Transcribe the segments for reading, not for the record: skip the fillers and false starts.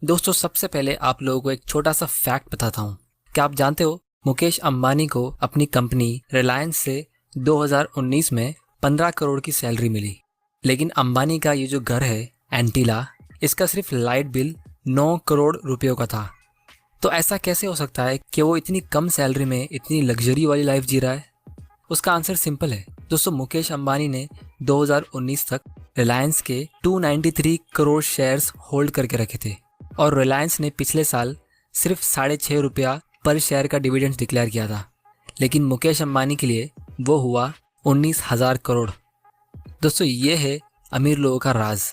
दोस्तों सबसे पहले आप लोगों को एक छोटा सा फैक्ट बताता हूँ। क्या आप जानते हो मुकेश अंबानी को अपनी कंपनी रिलायंस से 2019 में 15 करोड़ की सैलरी मिली, लेकिन अंबानी का ये जो घर है एंटीला, इसका सिर्फ लाइट बिल 9 करोड़ रुपयों का था। तो ऐसा कैसे हो सकता है कि वो इतनी कम सैलरी में इतनी लग्जरी वाली लाइफ जी रहा है? उसका आंसर सिंपल है दोस्तों। मुकेश अंबानी ने 2019 तक रिलायंस के 293 करोड़ शेयर्स होल्ड करके रखे थे और रिलायंस ने पिछले साल सिर्फ 6.5 रुपया पर शेयर का डिविडेंड डिक्लेयर किया था, लेकिन मुकेश अंबानी के लिए वो हुआ 19,000 करोड़। दोस्तों ये है अमीर लोगों का राज।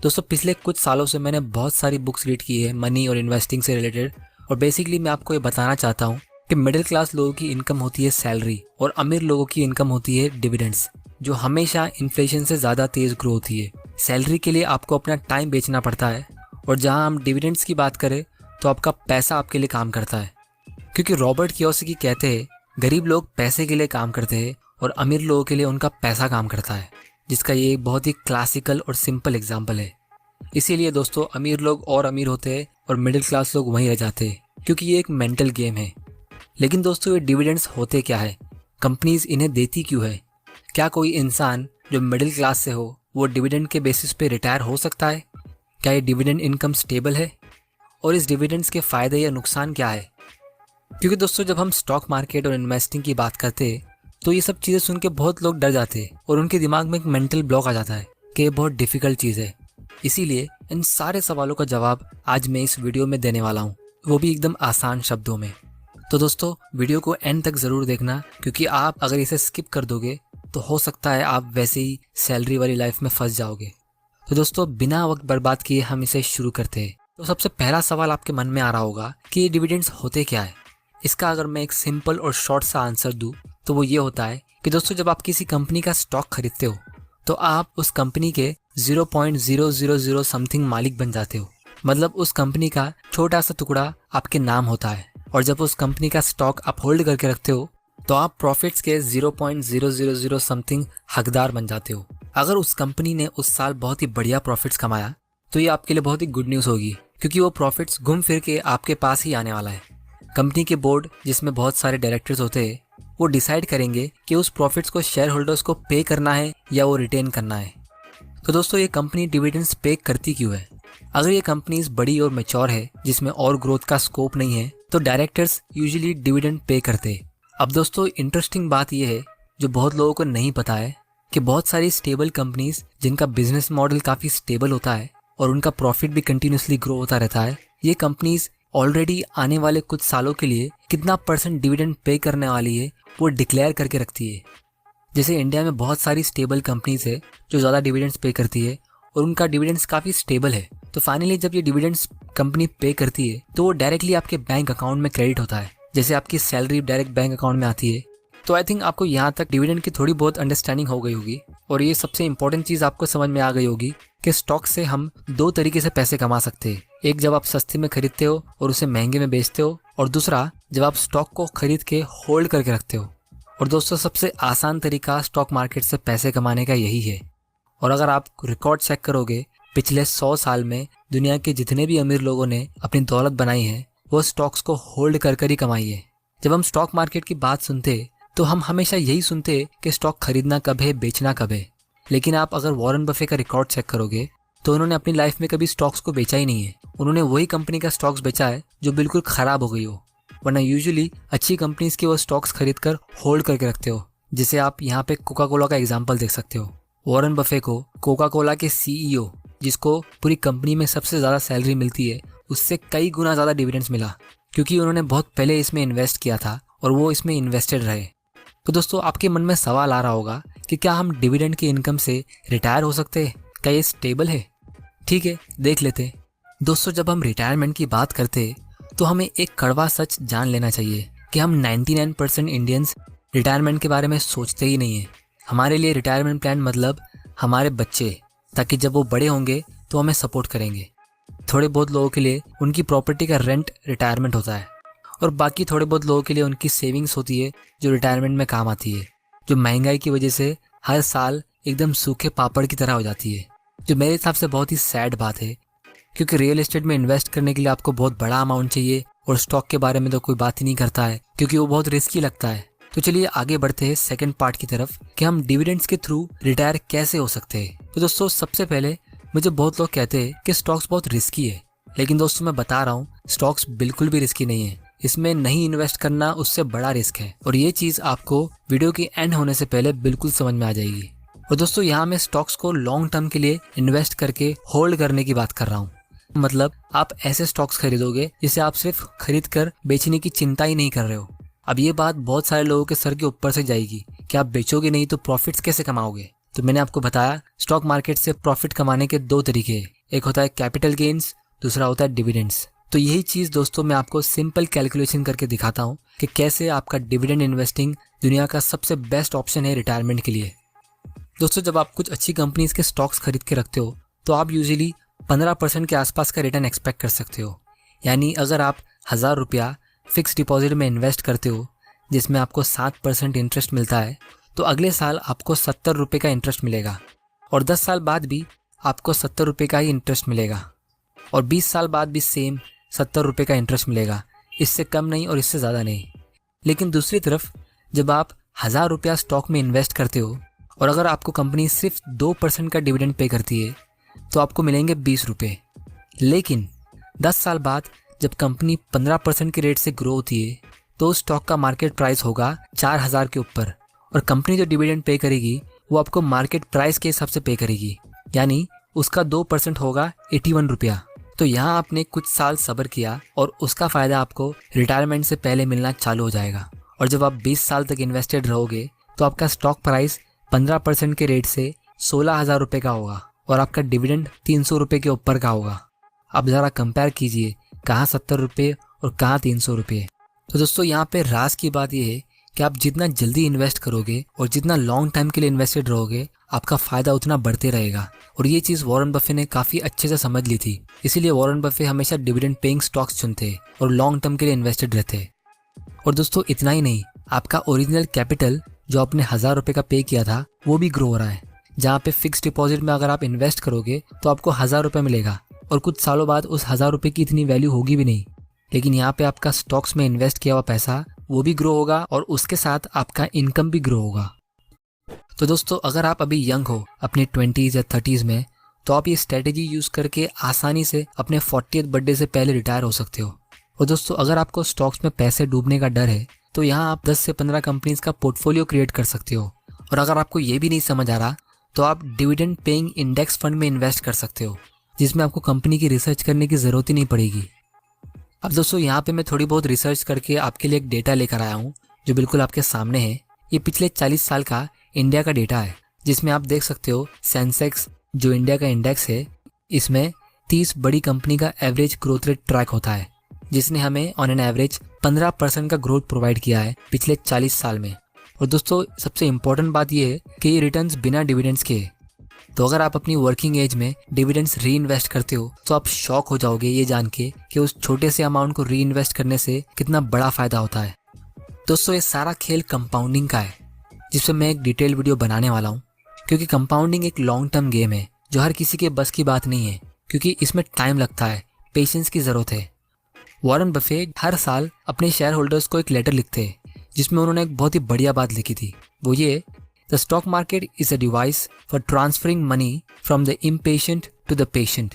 दोस्तों पिछले कुछ सालों से मैंने बहुत सारी बुक्स रीड की है मनी और इन्वेस्टिंग से रिलेटेड, और बेसिकली मैं आपको ये बताना चाहता हूँ कि मिडिल क्लास लोगों की इनकम होती है सैलरी और अमीर लोगों की इनकम होती है डिविडेंड्स, जो हमेशा इन्फ्लेशन से ज़्यादा तेज़ ग्रो होती है। सैलरी के लिए आपको अपना टाइम बेचना पड़ता है, और जहाँ हम डिविडेंड्स की बात करें तो आपका पैसा आपके लिए काम करता है। क्योंकि रॉबर्ट कियोसाकी कहते हैं गरीब लोग पैसे के लिए काम करते हैं और अमीर लोगों के लिए उनका पैसा काम करता है, जिसका ये एक बहुत ही क्लासिकल और सिंपल एग्जाम्पल है। इसीलिए दोस्तों अमीर लोग और अमीर होते हैं और मिडिल क्लास लोग वहीं रह जाते हैं, क्योंकि ये एक मेंटल गेम है। लेकिन दोस्तों ये डिविडेंड्स होते क्या है? कंपनीज इन्हें देती क्यों है? क्या कोई इंसान जो मिडिल क्लास से हो वो डिविडेंड के बेसिस पे रिटायर हो सकता है? क्या ये डिविडेंड इनकम स्टेबल है? और इस डिविडेंड्स के फ़ायदे या नुकसान क्या है? क्योंकि दोस्तों जब हम स्टॉक मार्केट और इन्वेस्टिंग की बात करते हैं तो ये सब चीज़ें सुन के बहुत लोग डर जाते हैं और उनके दिमाग में एक मेंटल ब्लॉक आ जाता है कि ये बहुत डिफ़िकल्ट चीज़ है। इसीलिए इन सारे सवालों का जवाब आज मैं इस वीडियो में देने वाला हूँ, वो भी एकदम आसान शब्दों में। तो दोस्तों वीडियो को एंड तक ज़रूर देखना, क्योंकि आप अगर इसे स्किप कर दोगे तो हो सकता है आप वैसे ही सैलरी वाली लाइफ में फंस जाओगे। तो दोस्तों बिना वक्त बर्बाद किए हम इसे शुरू करते हैं। तो सबसे पहला सवाल आपके मन में आ रहा होगा कि ये डिविडेंड्स होते क्या है। इसका अगर मैं एक सिंपल और शॉर्ट सा आंसर दूं तो वो ये होता है कि दोस्तों जब आप किसी कंपनी का स्टॉक खरीदते हो तो आप उस कंपनी के 0.000 समथिंग मालिक बन जाते हो। मतलब उस कंपनी का छोटा सा टुकड़ा आपके नाम होता है, और जब उस कंपनी का स्टॉक आप होल्ड करके रखते हो तो आप प्रॉफिट्स के 0.000 समथिंग हकदार बन जाते हो। अगर उस कंपनी ने उस साल बहुत ही बढ़िया प्रॉफिट्स कमाया तो ये आपके लिए बहुत ही गुड न्यूज़ होगी, क्योंकि वो प्रॉफिट्स घूम फिर के आपके पास ही आने वाला है। कंपनी के बोर्ड, जिसमें बहुत सारे डायरेक्टर्स होते हैं, वो डिसाइड करेंगे कि उस प्रॉफिट्स को शेयर होल्डर्स को पे करना है या वो रिटेन करना है। तो दोस्तों ये कंपनी डिविडेंड्स पे करती क्यों है? अगर ये कंपनीज बड़ी और मैच्योर है जिसमें और ग्रोथ का स्कोप नहीं है तो डायरेक्टर्स यूजुअली डिविडेंड पे करते हैं। अब दोस्तों इंटरेस्टिंग बात यह है जो बहुत लोगों को नहीं पता है कि बहुत सारी स्टेबल कंपनीज जिनका बिजनेस मॉडल काफ़ी स्टेबल होता है और उनका प्रॉफिट भी कंटिन्यूसली ग्रो होता रहता है, ये कंपनीज ऑलरेडी आने वाले कुछ सालों के लिए कितना % डिविडेंड पे करने वाली है वो डिक्लेयर करके रखती है। जैसे इंडिया में बहुत सारी स्टेबल कंपनीज है जो ज़्यादा डिविडेंड्स पे करती है और उनका डिविडेंड्स काफ़ी स्टेबल है। तो फाइनली जब ये डिविडेंड्स कंपनी पे करती है तो वो डायरेक्टली आपके बैंक अकाउंट में क्रेडिट होता है, जैसे आपकी सैलरी डायरेक्ट बैंक अकाउंट में आती है। तो आई थिंक आपको यहाँ तक डिविडेंड की थोड़ी बहुत अंडरस्टैंडिंग हो गई होगी, और ये सबसे इंपॉर्टेंट चीज़ आपको समझ में आ गई होगी कि स्टॉक से हम दो तरीके से पैसे कमा सकते हैं। एक जब आप सस्ते में खरीदते हो और उसे महंगे में बेचते हो, और दूसरा जब आप स्टॉक को खरीद के होल्ड करके रखते हो। और दोस्तों सबसे आसान तरीका स्टॉक मार्केट से पैसे कमाने का यही है। और अगर आप रिकॉर्ड चेक करोगे पिछले 100 साल में दुनिया के जितने भी अमीर लोगों ने अपनी दौलत बनाई है वो स्टॉक्स को होल्ड कर कर ही कमाई है। जब हम स्टॉक मार्केट की बात सुनते तो हम हमेशा यही सुनते कि स्टॉक खरीदना कब है, बेचना कब है। लेकिन आप अगर वॉरेन बफे का रिकॉर्ड चेक करोगे तो उन्होंने अपनी लाइफ में कभी स्टॉक्स को बेचा ही नहीं है। उन्होंने वही कंपनी का स्टॉक्स बेचा है जो बिल्कुल खराब हो गई हो, वरना यूजुअली अच्छी कंपनीज के वो स्टॉक्स खरीद कर होल्ड करके रखते हो। जिसे आप यहाँ पे कोका कोला का एग्जाम्पल देख सकते हो। वॉरेन बफे को कोका कोला के CEO, जिसको पूरी कंपनी में सबसे ज़्यादा सैलरी मिलती है, उससे कई गुना ज़्यादा डिविडेंड्स मिला, क्योंकि उन्होंने बहुत पहले इसमें इन्वेस्ट किया था और वो इसमें इन्वेस्टेड रहे। तो दोस्तों आपके मन में सवाल आ रहा होगा कि क्या हम डिविडेंड की इनकम से रिटायर हो सकते हैं? क्या ये स्टेबल है? ठीक है, देख लेते हैं। दोस्तों जब हम रिटायरमेंट की बात करते तो हमें एक कड़वा सच जान लेना चाहिए कि हम 99% इंडियंस रिटायरमेंट के बारे में सोचते ही नहीं है। हमारे लिए रिटायरमेंट प्लान मतलब हमारे बच्चे, ताकि जब वो बड़े होंगे तो हमें सपोर्ट करेंगे। थोड़े बहुत लोगों के लिए उनकी प्रॉपर्टी का रेंट रिटायरमेंट होता है, और बाकी थोड़े बहुत लोगों के लिए उनकी सेविंग्स होती है जो रिटायरमेंट में काम आती है, जो महंगाई की वजह से हर साल एकदम सूखे पापड़ की तरह हो जाती है। जो मेरे हिसाब से बहुत ही सैड बात है, क्योंकि रियल एस्टेट में इन्वेस्ट करने के लिए आपको बहुत बड़ा अमाउंट चाहिए और स्टॉक के बारे में तो कोई बात ही नहीं करता है क्योंकि वो बहुत रिस्की लगता है। तो चलिए आगे बढ़ते हैं सेकंड पार्ट की तरफ कि हम डिविडेंड्स के थ्रू रिटायर कैसे हो सकते हैं। तो दोस्तों सबसे पहले मुझे बहुत लोग कहते हैं कि स्टॉक्स बहुत रिस्की है, लेकिन दोस्तों मैं बता रहा हूँ स्टॉक्स बिल्कुल भी रिस्की नहीं है। इसमें नहीं इन्वेस्ट करना उससे बड़ा रिस्क है और ये चीज आपको वीडियो के एंड होने से पहले बिल्कुल समझ में आ जाएगी। और दोस्तों यहाँ मैं स्टॉक्स को लॉन्ग टर्म के लिए इन्वेस्ट करके होल्ड करने की बात कर रहा हूँ। मतलब आप ऐसे स्टॉक्स खरीदोगे जिसे आप सिर्फ खरीद कर बेचने की चिंता ही नहीं कर रहे हो। अब ये बात बहुत सारे लोगों के सर के ऊपर से जाएगी कि आप बेचोगे नहीं तो प्रॉफिट्स कैसे कमाओगे। तो मैंने आपको बताया स्टॉक मार्केट से प्रॉफिट कमाने के दो तरीके हैं, एक होता है कैपिटल गेन्स, दूसरा होता है डिविडेंड्स। तो यही चीज दोस्तों मैं आपको सिंपल कैलकुलेशन करके दिखाता हूँ कि कैसे आपका डिविडेंड इन्वेस्टिंग दुनिया का सबसे बेस्ट ऑप्शन है रिटायरमेंट के लिए। दोस्तों जब आप कुछ अच्छी कंपनीज के स्टॉक्स खरीद के रखते हो तो आप यूजुअली 15% के आसपास का रिटर्न एक्सपेक्ट कर सकते हो। यानी अगर आप 1000 रुपया फिक्स डिपॉजिट में इन्वेस्ट करते हो जिसमें आपको 7% इंटरेस्ट मिलता है, तो अगले साल आपको 70 रुपये का इंटरेस्ट मिलेगा और 10 साल बाद भी आपको 70 रुपये का ही इंटरेस्ट मिलेगा और 20 साल बाद भी सेम 70 रुपये का इंटरेस्ट मिलेगा, इससे कम नहीं और इससे ज़्यादा नहीं। लेकिन दूसरी तरफ जब आप 1000 रुपया स्टॉक में इन्वेस्ट करते हो और अगर आपको कंपनी सिर्फ 2% का डिविडेंड पे करती है तो आपको मिलेंगे 20 रुपये। लेकिन 10 साल बाद जब कंपनी 15% के रेट से ग्रो होती है तो स्टॉक का मार्केट प्राइस होगा 4000 के ऊपर और कंपनी जो डिविडेंड पे करेगी वो आपको मार्केट प्राइस के हिसाब से पे करेगी, यानी उसका 2% होगा 81 रुपया। तो यहाँ आपने कुछ साल सब्र किया और उसका फ़ायदा आपको रिटायरमेंट से पहले मिलना चालू हो जाएगा। और जब आप 20 साल तक इन्वेस्टेड रहोगे तो आपका स्टॉक प्राइस 15% के रेट से 16,000 रुपये का होगा और आपका डिविडेंड 300 रुपये के ऊपर का होगा। अब ज़रा कंपेयर कीजिए कहाँ 70 रुपये और कहाँ 300 रुपये। तो दोस्तों यहाँ पे राज की बात यह है कि आप जितना जल्दी इन्वेस्ट करोगे और जितना लॉन्ग टाइम के लिए इन्वेस्टेड रहोगे आपका फ़ायदा उतना बढ़ते रहेगा। और ये चीज़ वॉरेन बफे ने काफ़ी अच्छे से समझ ली थी, इसीलिए वॉरेन बफे हमेशा डिविडेंड पेइंग स्टॉक्स चुनते और लॉन्ग टर्म के लिए इन्वेस्टेड रहते। और दोस्तों इतना ही नहीं, आपका ओरिजिनल कैपिटल जो आपने 1000 रुपये का पे किया था वो भी ग्रो हो रहा है। जहाँ पे फिक्स डिपॉजिट में अगर आप इन्वेस्ट करोगे तो आपको 1000 रुपये मिलेगा और कुछ सालों बाद उस 1000 रुपये की इतनी वैल्यू होगी भी नहीं। लेकिन यहाँ पे आपका स्टॉक्स में इन्वेस्ट किया हुआ पैसा वो भी ग्रो होगा और उसके साथ आपका इनकम भी ग्रो होगा। तो दोस्तों अगर आप अभी यंग हो अपने 20s या 30s में तो आप ये स्ट्रेटेजी यूज़ करके आसानी से अपने 40th बर्थडे से पहले रिटायर हो सकते हो। और दोस्तों अगर आपको स्टॉक्स में पैसे डूबने का डर है तो यहाँ आप 10 से 15 कंपनीज का पोर्टफोलियो क्रिएट कर सकते हो। और अगर आपको ये भी नहीं समझ आ रहा तो आप डिविडेंड पेइंग इंडेक्स फंड में इन्वेस्ट कर सकते हो जिसमें आपको कंपनी की रिसर्च करने की ज़रूरत ही नहीं पड़ेगी। अब दोस्तों यहाँ पे मैं थोड़ी बहुत रिसर्च करके आपके लिए एक डेटा लेकर आया हूँ जो बिल्कुल आपके सामने है। ये पिछले 40 साल का इंडिया का डेटा है जिसमें आप देख सकते हो सेंसेक्स जो इंडिया का इंडेक्स है इसमें 30 बड़ी कंपनी का एवरेज ग्रोथ रेट ट्रैक होता है जिसने हमें ऑन एन एवरेज 15% का ग्रोथ प्रोवाइड किया है पिछले 40 साल में। और दोस्तों सबसे इम्पोर्टेंट बात यह है कि ये रिटर्न्स बिना डिविडेंड्स के है। तो अगर आप अपनी वर्किंग एज में डिविडेंड्स री इन्वेस्ट करते हो तो आप शॉक हो जाओगे ये जान के कि उस छोटे से अमाउंट को री इन्वेस्ट करने से कितना बड़ा फायदा होता है। दोस्तों ये सारा खेल कंपाउंडिंग का है जिसपे मैं एक डिटेल वीडियो बनाने वाला हूँ क्योंकि कंपाउंडिंग एक लॉन्ग टर्म गेम है जो हर किसी के बस की बात नहीं है क्योंकि इसमें टाइम लगता है, पेशेंस की ज़रूरत है। वॉरेन बफे हर साल अपने शेयर होल्डर्स को एक लेटर लिखते हैं जिसमें उन्होंने एक बहुत ही बढ़िया बात लिखी थी, वो ये the stock market is a device for transferring money from the impatient to the patient.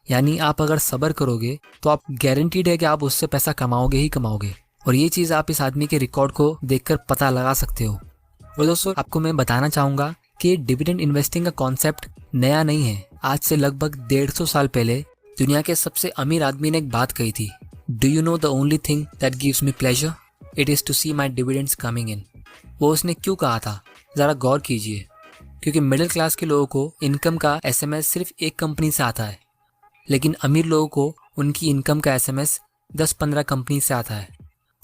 यानी आप अगर सब्र करोगे तो आप गारंटीड है कि आप उससे पैसा कमाओगे ही कमाओगे। और ये चीज़ आप इस आदमी के रिकॉर्ड को देखकर पता लगा सकते हो। और दोस्तों आपको मैं बताना चाहूँगा कि डिविडेंड इन्वेस्टिंग का कॉन्सेप्ट नया नहीं है। आज से लगभग 150 साल पहले दुनिया के सबसे अमीर आदमी ने एक बात कही थी, do you know the only thing that gives me pleasure it is to see my dividends coming in. वो उसने क्यों कहा था ज़रा गौर कीजिए, क्योंकि मिडिल क्लास के लोगों को इनकम का एसएमएस सिर्फ एक कंपनी से आता है लेकिन अमीर लोगों को उनकी इनकम का एसएमएस 10-15 कंपनी से आता है।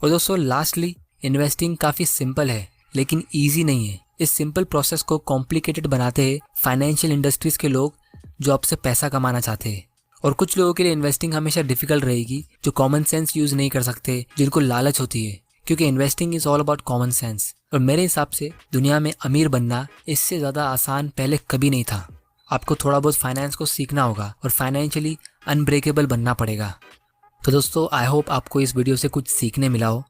और दोस्तों लास्टली इन्वेस्टिंग काफ़ी सिंपल है लेकिन ईजी नहीं है। इस सिंपल प्रोसेस को कॉम्प्लिकेटेड बनाते हैं फाइनेंशियल इंडस्ट्रीज के लोग जो आपसे पैसा कमाना चाहते हैं। और कुछ लोगों के लिए इन्वेस्टिंग हमेशा डिफिकल्ट रहेगी जो कॉमन सेंस यूज़ नहीं कर सकते, जिनको लालच होती है, क्योंकि investing is all about common sense. और मेरे हिसाब से दुनिया में अमीर बनना इससे ज़्यादा आसान पहले कभी नहीं था। आपको थोड़ा बहुत फाइनेंस को सीखना होगा और फाइनेंशियली अनब्रेकेबल बनना पड़ेगा। तो दोस्तों आई होप आपको इस वीडियो से कुछ सीखने मिला हो।